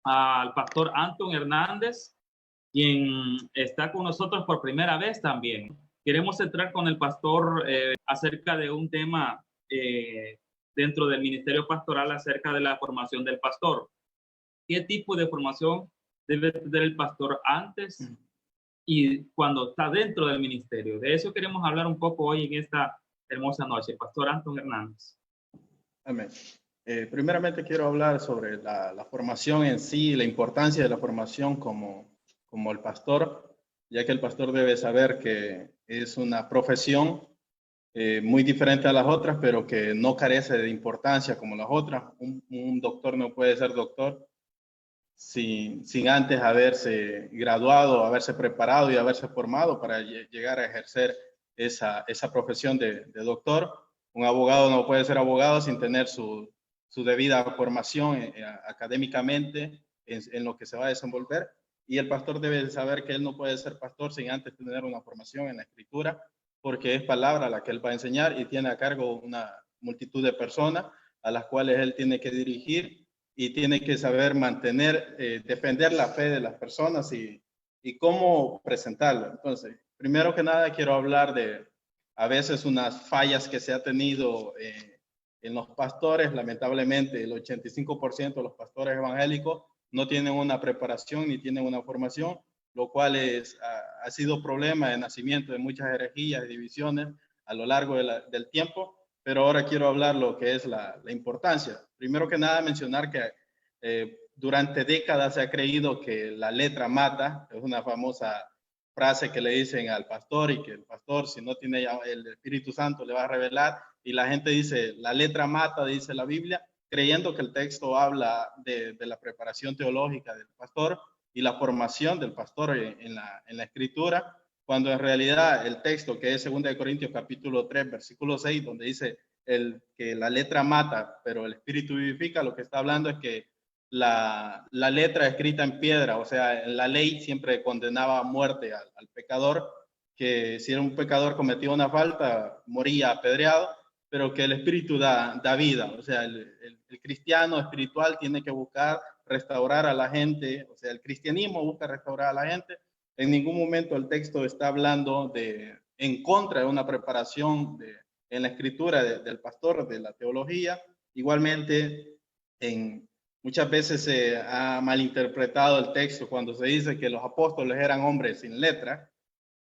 al pastor Anton Hernández, quien está con nosotros por primera vez también. Queremos entrar con el pastor acerca de un tema dentro del ministerio pastoral acerca de la formación del pastor. ¿Qué tipo de formación debe tener el pastor antes y cuando está dentro del ministerio? De eso queremos hablar un poco hoy en esta hermosa noche. Pastor Anton Hernández. Amén. Primeramente quiero hablar sobre la formación en sí, la importancia de la formación como el pastor, ya que el pastor debe saber que es una profesión muy diferente a las otras, pero que no carece de importancia como las otras. Un doctor no puede ser doctor sin antes haberse graduado, haberse preparado y haberse formado para llegar a ejercer esa profesión de doctor. Un abogado no puede ser abogado sin tener su debida formación académicamente en lo que se va a desenvolver. Y el pastor debe saber que él no puede ser pastor sin antes tener una formación en la escritura, porque es palabra la que él va a enseñar y tiene a cargo una multitud de personas a las cuales él tiene que dirigir y tiene que saber mantener, defender la fe de las personas y cómo presentarla. Entonces, primero que nada quiero hablar de a veces unas fallas que se ha tenido en los pastores. Lamentablemente, el 85% de los pastores evangélicos no tienen una preparación ni tienen una formación, lo cual ha sido problema de nacimiento de muchas herejías y divisiones a lo largo del tiempo. Pero ahora quiero hablar lo que es la importancia. Primero que nada, mencionar que durante décadas se ha creído que la letra mata. Es una famosa frase que le dicen al pastor y que el pastor, si no tiene el Espíritu Santo, le va a revelar. Y la gente dice, la letra mata, dice la Biblia, creyendo que el texto habla de la preparación teológica del pastor y la formación del pastor en la escritura, cuando en realidad el texto, que es 2 Corintios capítulo 3, versículo 6, donde dice que la letra mata, pero el espíritu vivifica, lo que está hablando es que la letra escrita en piedra, o sea, la ley siempre condenaba a muerte al pecador, que si era un pecador cometía una falta, moría apedreado, pero que el espíritu da vida. O sea, el cristiano espiritual tiene que buscar restaurar a la gente, o sea, el cristianismo busca restaurar a la gente. En ningún momento el texto está hablando en contra de una preparación en la escritura del pastor, de la teología. Igualmente, muchas veces se ha malinterpretado el texto cuando se dice que los apóstoles eran hombres sin letra,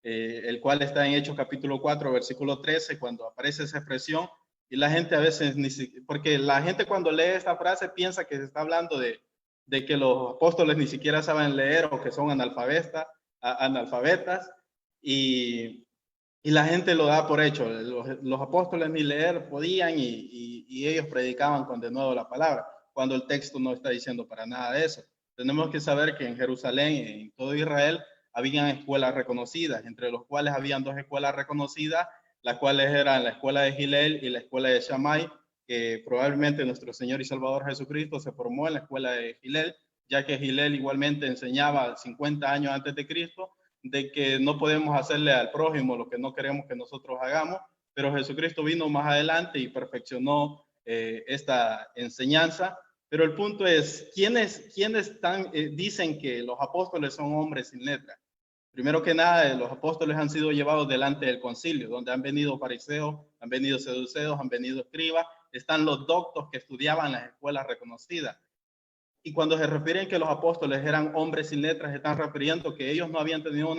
el cual está en Hechos capítulo 4, versículo 13, cuando aparece esa expresión, y la gente a veces, porque la gente cuando lee esta frase piensa que se está hablando de que los apóstoles ni siquiera saben leer o que son analfabetas, y la gente lo da por hecho. Los apóstoles ni leer podían y ellos predicaban con de nuevo la palabra, cuando el texto no está diciendo para nada de eso. Tenemos que saber que en Jerusalén y en todo Israel habían escuelas reconocidas, entre los cuales habían dos escuelas reconocidas, las cuales eran la escuela de Hillel y la escuela de Shammai, que probablemente nuestro Señor y Salvador Jesucristo se formó en la escuela de Hillel, ya que Hillel igualmente enseñaba 50 años antes de Cristo, de que no podemos hacerle al prójimo lo que no queremos que nosotros hagamos, pero Jesucristo vino más adelante y perfeccionó esta enseñanza. Pero el punto es, ¿quiénes dicen que los apóstoles son hombres sin letra? Primero que nada, los apóstoles han sido llevados delante del concilio, donde han venido fariseos, han venido seduceos, han venido escribas, están los doctos que estudiaban las escuelas reconocidas. Y cuando se refieren que los apóstoles eran hombres sin letras, están refiriendo que ellos no habían tenido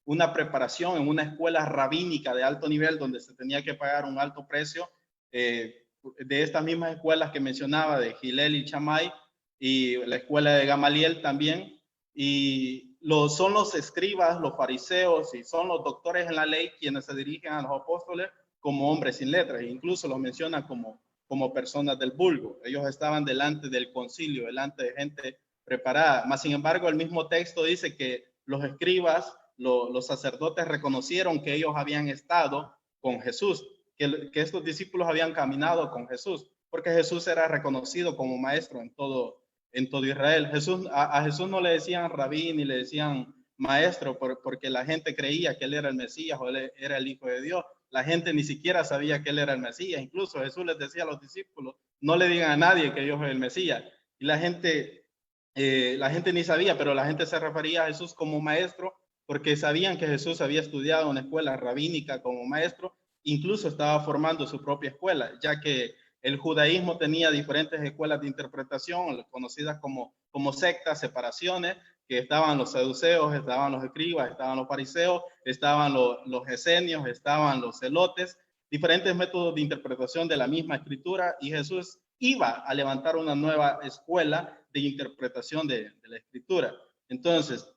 una preparación en una escuela rabínica de alto nivel donde se tenía que pagar un alto precio, de estas mismas escuelas que mencionaba, de Hillel y Shammai, y la escuela de Gamaliel también. Y son los escribas, los fariseos y son los doctores en la ley quienes se dirigen a los apóstoles como hombres sin letras. E incluso los mencionan como personas del vulgo. Ellos estaban delante del concilio, delante de gente preparada. Mas, sin embargo, el mismo texto dice que los escribas, los sacerdotes reconocieron que ellos habían estado con Jesús, que estos discípulos habían caminado con Jesús, porque Jesús era reconocido como maestro en todo Israel. A Jesús no le decían rabí ni le decían maestro porque la gente creía que él era el Mesías o él era el Hijo de Dios. La gente ni siquiera sabía que él era el Mesías. Incluso Jesús les decía a los discípulos, no le digan a nadie que yo soy el Mesías. Y la gente la gente ni sabía, pero la gente se refería a Jesús como maestro porque sabían que Jesús había estudiado en una escuela rabínica como maestro, incluso estaba formando su propia escuela, ya que el judaísmo tenía diferentes escuelas de interpretación, conocidas como sectas, separaciones, que estaban los saduceos, estaban los escribas, estaban los fariseos, estaban los esenios, estaban los celotes, diferentes métodos de interpretación de la misma escritura, y Jesús iba a levantar una nueva escuela de interpretación de la escritura. Entonces,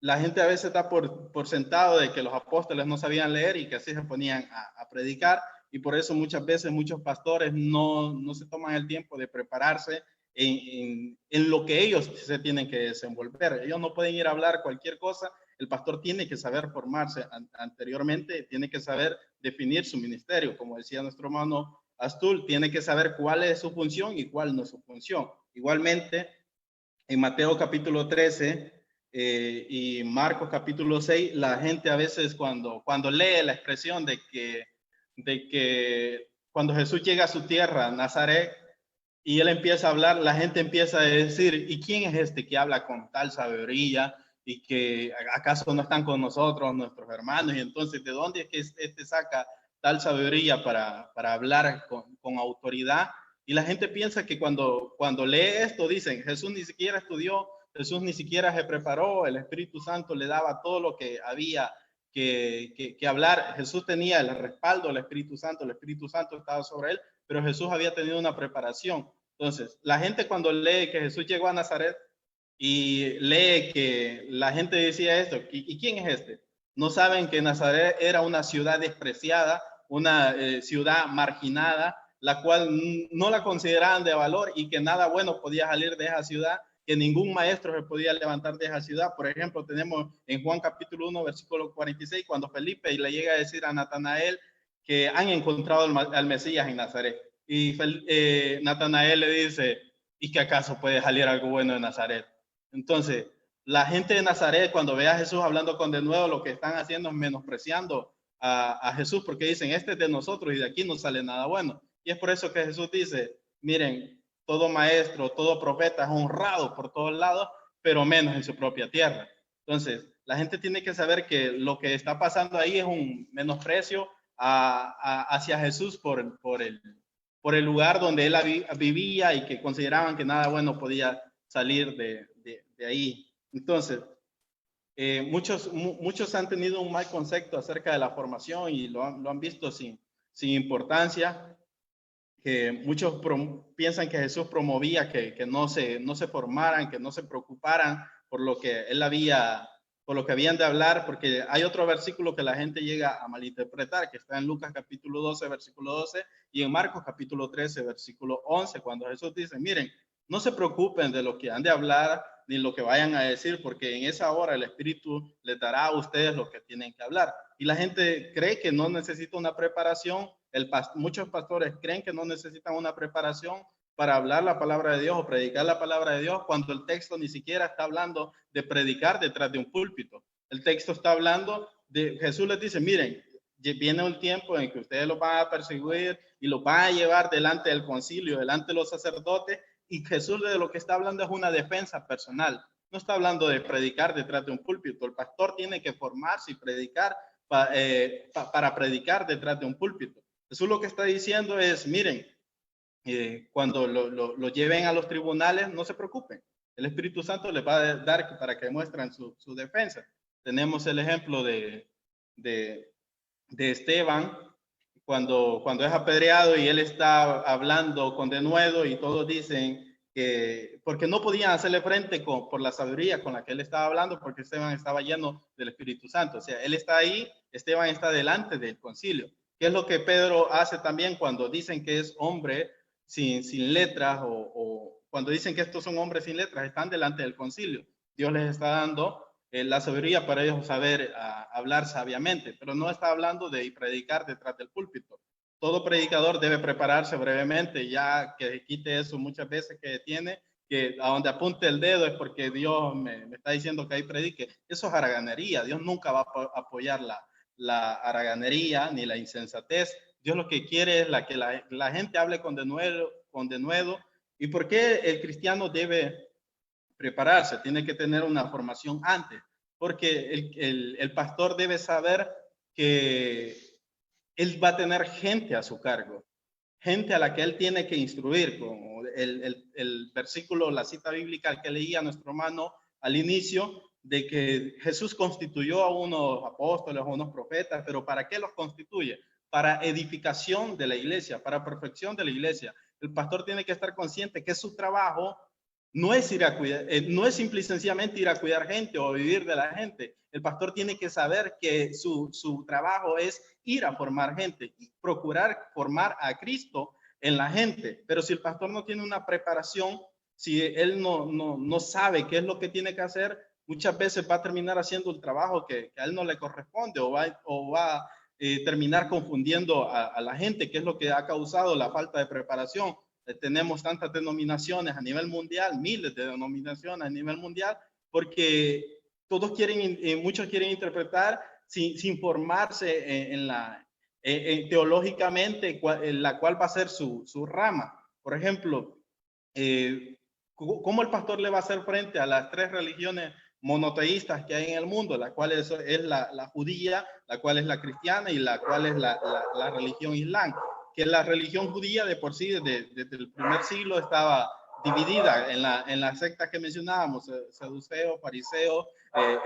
la gente a veces da por sentado de que los apóstoles no sabían leer y que así se ponían a predicar, y por eso muchas veces muchos pastores no se toman el tiempo de prepararse en lo que ellos se tienen que desenvolver. Ellos no pueden ir a hablar cualquier cosa. El pastor tiene que saber formarse anteriormente, tiene que saber definir su ministerio. Como decía nuestro hermano Astul, tiene que saber cuál es su función y cuál no es su función. Igualmente, en Mateo capítulo 13 y Marcos capítulo 6, la gente a veces cuando lee la expresión de que cuando Jesús llega a su tierra, Nazaret, y él empieza a hablar, la gente empieza a decir, ¿y quién es este que habla con tal sabiduría? Y que acaso no están con nosotros nuestros hermanos, y entonces ¿de dónde es que este saca tal sabiduría para hablar con autoridad? Y la gente piensa que cuando lee esto, dicen, Jesús ni siquiera estudió, Jesús ni siquiera se preparó, el Espíritu Santo le daba todo lo que había que hablar. Jesús tenía el respaldo del Espíritu Santo, el Espíritu Santo estaba sobre él, pero Jesús había tenido una preparación. Entonces, la gente cuando lee que Jesús llegó a Nazaret y lee que la gente decía esto, ¿y quién es este? No saben que Nazaret era una ciudad despreciada, una ciudad marginada, la cual no la consideraban de valor y que nada bueno podía salir de esa ciudad, que ningún maestro se podía levantar de esa ciudad. Por ejemplo, tenemos en Juan capítulo 1, versículo 46, cuando Felipe le llega a decir a Natanael que han encontrado al Mesías en Nazaret. Y Natanael le dice, ¿y que acaso puede salir algo bueno de Nazaret? Entonces, la gente de Nazaret, cuando ve a Jesús hablando con denuedo, lo que están haciendo es menospreciando a Jesús, porque dicen, este es de nosotros y de aquí no sale nada bueno. Y es por eso que Jesús dice, miren, todo maestro, todo profeta es honrado por todos lados, pero menos en su propia tierra. Entonces, la gente tiene que saber que lo que está pasando ahí es un menosprecio hacia Jesús por el lugar donde él vivía y que consideraban que nada bueno podía salir de ahí. Entonces, muchos han tenido un mal concepto acerca de la formación y lo han visto sin importancia, que muchos piensan que Jesús promovía que no se formaran, que no se preocuparan por lo que él por lo que habían de hablar, porque hay otro versículo que la gente llega a malinterpretar, que está en Lucas capítulo 12, versículo 12, y en Marcos capítulo 13, versículo 11, cuando Jesús dice, miren, no se preocupen de lo que han de hablar, ni lo que vayan a decir, porque en esa hora el Espíritu les dará a ustedes lo que tienen que hablar. Y la gente cree que no necesita una preparación, muchos pastores creen que no necesitan una preparación para hablar la palabra de Dios o predicar la palabra de Dios, cuando el texto ni siquiera está hablando de predicar detrás de un púlpito. El texto está hablando de, Jesús les dice, miren, viene un tiempo en que ustedes los van a perseguir y los van a llevar delante del concilio, delante de los sacerdotes, y Jesús de lo que está hablando es una defensa personal. No está hablando de predicar detrás de un púlpito. El pastor tiene que formarse y predicar para predicar detrás de un púlpito. Jesús lo que está diciendo es, miren, cuando lo lleven a los tribunales, no se preocupen. El Espíritu Santo les va a dar para que muestren su defensa. Tenemos el ejemplo de Esteban, cuando es apedreado y él está hablando con denuedo y todos dicen que, porque no podían hacerle frente por la sabiduría con la que él estaba hablando, porque Esteban estaba lleno del Espíritu Santo. O sea, él está ahí, Esteban está delante del concilio. ¿Qué es lo que Pedro hace también cuando dicen que es hombre sin letras o cuando dicen que estos son hombres sin letras? Están delante del concilio. Dios les está dando la sabiduría para ellos saber hablar sabiamente, pero no está hablando de predicar detrás del púlpito. Todo predicador debe prepararse brevemente, ya que quite eso muchas veces que tiene, que a donde apunte el dedo es porque Dios me está diciendo que ahí predique. Eso es haraganería. Dios nunca va a apoyar la haraganería ni la insensatez. Dios lo que quiere es que la gente hable con denuedo. ¿Y por qué el cristiano debe prepararse, tiene que tener una formación antes, porque el pastor debe saber que él va a tener gente a su cargo, gente a la que él tiene que instruir, como el versículo, la cita bíblica que leía nuestro hermano al inicio, de que Jesús constituyó a unos apóstoles, a unos profetas, pero ¿para qué los constituye? Para edificación de la iglesia, para perfección de la iglesia. El pastor tiene que estar consciente que su trabajo no es ir a cuidar, no es simple y sencillamente ir a cuidar gente o vivir de la gente. El pastor tiene que saber que su trabajo es ir a formar gente y procurar formar a Cristo en la gente. Pero si el pastor no tiene una preparación, si él no sabe qué es lo que tiene que hacer, muchas veces va a terminar haciendo un trabajo que a él no le corresponde o va a terminar confundiendo a la gente, que es lo que ha causado la falta de preparación. Tenemos tantas denominaciones a nivel mundial, miles de denominaciones a nivel mundial, porque todos quieren, muchos quieren interpretar sin formarse teológicamente, la cual va a ser su rama. Por ejemplo, ¿cómo el pastor le va a hacer frente a las 3 religiones monoteístas que hay en el mundo, la cual es la judía, la cual es la cristiana y la cual es la religión islam? Que la religión judía de por sí, desde el primer siglo, estaba dividida en las sectas que mencionábamos, saduceos, fariseos,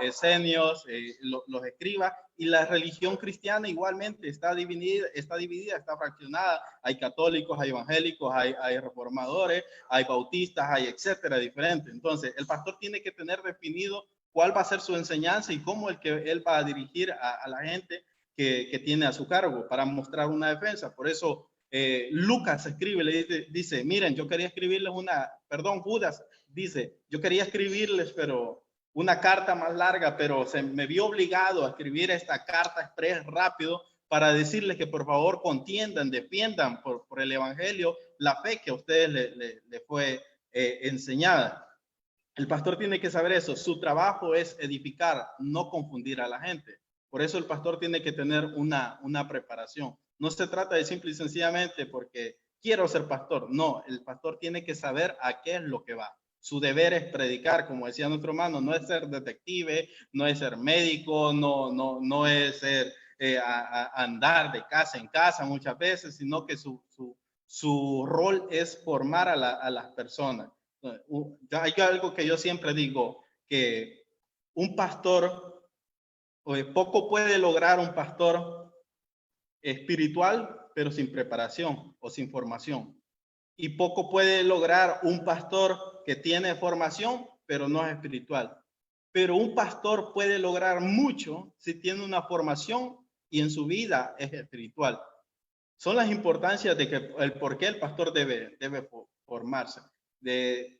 esenios, los escribas, y la religión cristiana igualmente está dividida, está fraccionada. Hay católicos, hay evangélicos, hay reformadores, hay bautistas, hay etcétera, diferentes. Entonces, el pastor tiene que tener definido cuál va a ser su enseñanza y cómo él va a dirigir a la gente que tiene a su cargo para mostrar una defensa. Por eso Lucas escribe, le dice, miren, yo quería escribirles Judas dice, yo quería escribirles, pero una carta más larga, pero me vi obligado a escribir esta carta express rápido para decirles que por favor contiendan, defiendan por el evangelio la fe que a ustedes le fue enseñada. El pastor tiene que saber eso. Su trabajo es edificar, no confundir a la gente. Por eso el pastor tiene que tener una preparación. No se trata de simple y sencillamente porque quiero ser pastor. No, el pastor tiene que saber a qué es lo que va. Su deber es predicar, como decía nuestro hermano, no es ser detective, no es ser médico, no es ser andar de casa en casa muchas veces, sino que su rol es formar a las personas. Hay algo que yo siempre digo, que un pastor, poco puede lograr un pastor espiritual, pero sin preparación o sin formación. Y poco puede lograr un pastor que tiene formación, pero no es espiritual. Pero un pastor puede lograr mucho si tiene una formación y en su vida es espiritual. Son las importancias de que el por qué el pastor debe formarse.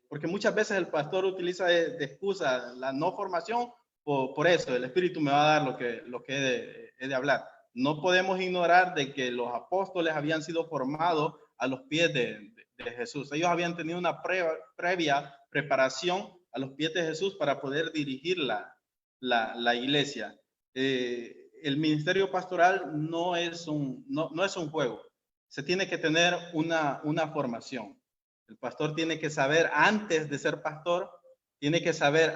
Porque muchas veces el pastor utiliza de excusa la no formación por eso. El Espíritu me va a dar lo que he de hablar. No podemos ignorar de que los apóstoles habían sido formados a los pies de Jesús. Ellos habían tenido una previa preparación a los pies de Jesús para poder dirigir la iglesia. El ministerio pastoral no es un juego. Se tiene que tener una formación. El pastor tiene que saber, antes de ser pastor, tiene que saber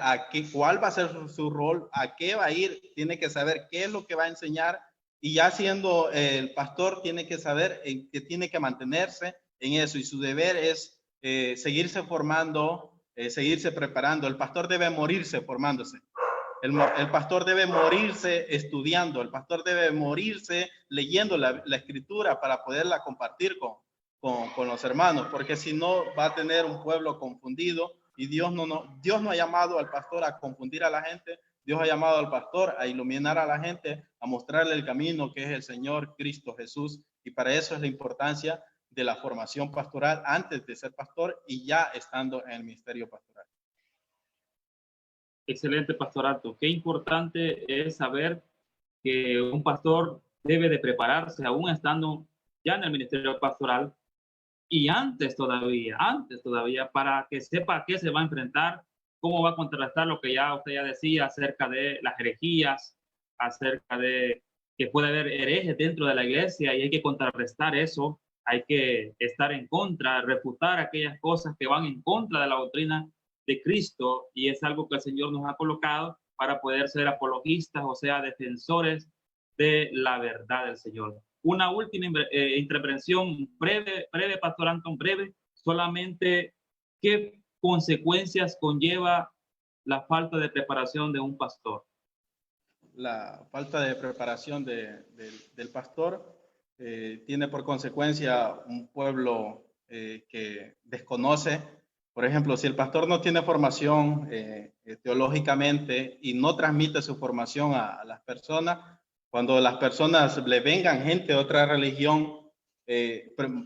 cuál va a ser su rol, a qué va a ir, tiene que saber qué es lo que va a enseñar, y ya siendo el pastor tiene que saber que tiene que mantenerse en eso, y su deber es seguirse formando, seguirse preparando. El pastor debe morirse formándose. El pastor debe morirse estudiando, el pastor debe morirse leyendo la escritura para poderla compartir con los hermanos, porque si no va a tener un pueblo confundido, y Dios no ha llamado al pastor a confundir a la gente. Dios ha llamado al pastor a iluminar a la gente, a mostrarle el camino que es el Señor Cristo Jesús, y para eso es la importancia de la formación pastoral antes de ser pastor y ya estando en el ministerio pastoral. Excelente, Pastor Alto. Qué importante es saber que un pastor debe de prepararse aún estando ya en el ministerio pastoral y antes todavía, para que sepa a qué se va a enfrentar, cómo va a contrarrestar lo que ya usted ya decía acerca de las herejías, acerca de que puede haber herejes dentro de la iglesia y hay que contrarrestar eso, hay que estar en contra, refutar aquellas cosas que van en contra de la doctrina de Cristo, y es algo que el Señor nos ha colocado para poder ser apologistas, o sea, defensores de la verdad del Señor. Una última intervención breve, Pastor Anton, breve, solamente qué consecuencias conlleva la falta de preparación de un pastor. La falta de preparación del pastor tiene por consecuencia un pueblo que desconoce. Por ejemplo, si el pastor no tiene formación teológicamente y no transmite su formación a las personas, cuando las personas le vengan gente de otra religión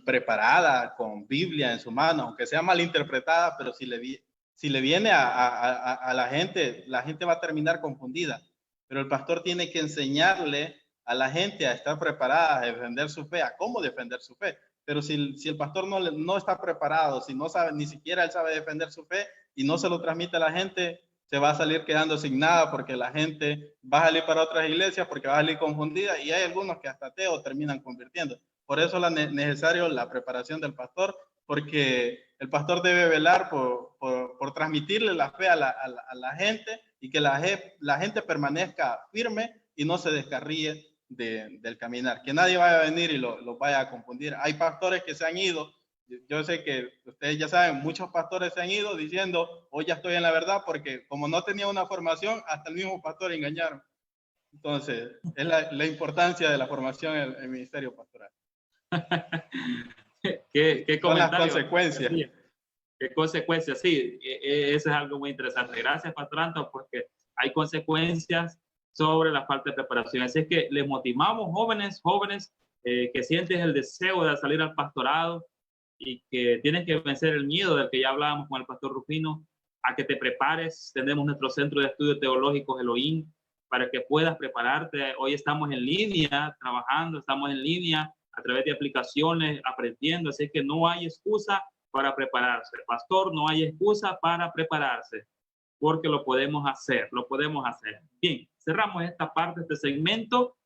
preparada, con Biblia en su mano, aunque sea mal interpretada, pero si le viene a la gente va a terminar confundida. Pero el pastor tiene que enseñarle a la gente a estar preparada, a defender su fe, a cómo defender su fe. Pero si el pastor no está preparado, si no sabe, ni siquiera él sabe defender su fe y no se lo transmite a la gente, se va a salir quedando sin nada porque la gente va a salir para otras iglesias porque va a salir confundida y hay algunos que hasta ateos terminan convirtiendo. Por eso es necesario la preparación del pastor, porque el pastor debe velar por transmitirle la fe a la gente y que la gente permanezca firme y no se descarríe del caminar. Que nadie vaya a venir y lo vaya a confundir. Hay pastores que se han ido. Yo sé que ustedes ya saben, muchos pastores se han ido diciendo, hoy ya estoy en la verdad, porque como no tenía una formación, hasta el mismo pastor engañaron. Entonces, es la importancia de la formación en el ministerio pastoral. ¿Qué son las comentario? consecuencias. ¿Qué consecuencias? Sí, eso es algo muy interesante. Gracias, Pastor Anton, porque hay consecuencias sobre la falta de preparación. Así es que les motivamos, jóvenes, que sientes el deseo de salir al pastorado y que tienes que vencer el miedo del que ya hablábamos con el Pastor Rufino, a que te prepares. Tenemos nuestro centro de estudios teológicos, Elohim, para que puedas prepararte. Hoy estamos en línea, trabajando, estamos en línea a través de aplicaciones, aprendiendo. Así que no hay excusa para prepararse. Pastor, no hay excusa para prepararse, porque lo podemos hacer, Bien, cerramos esta parte, este segmento,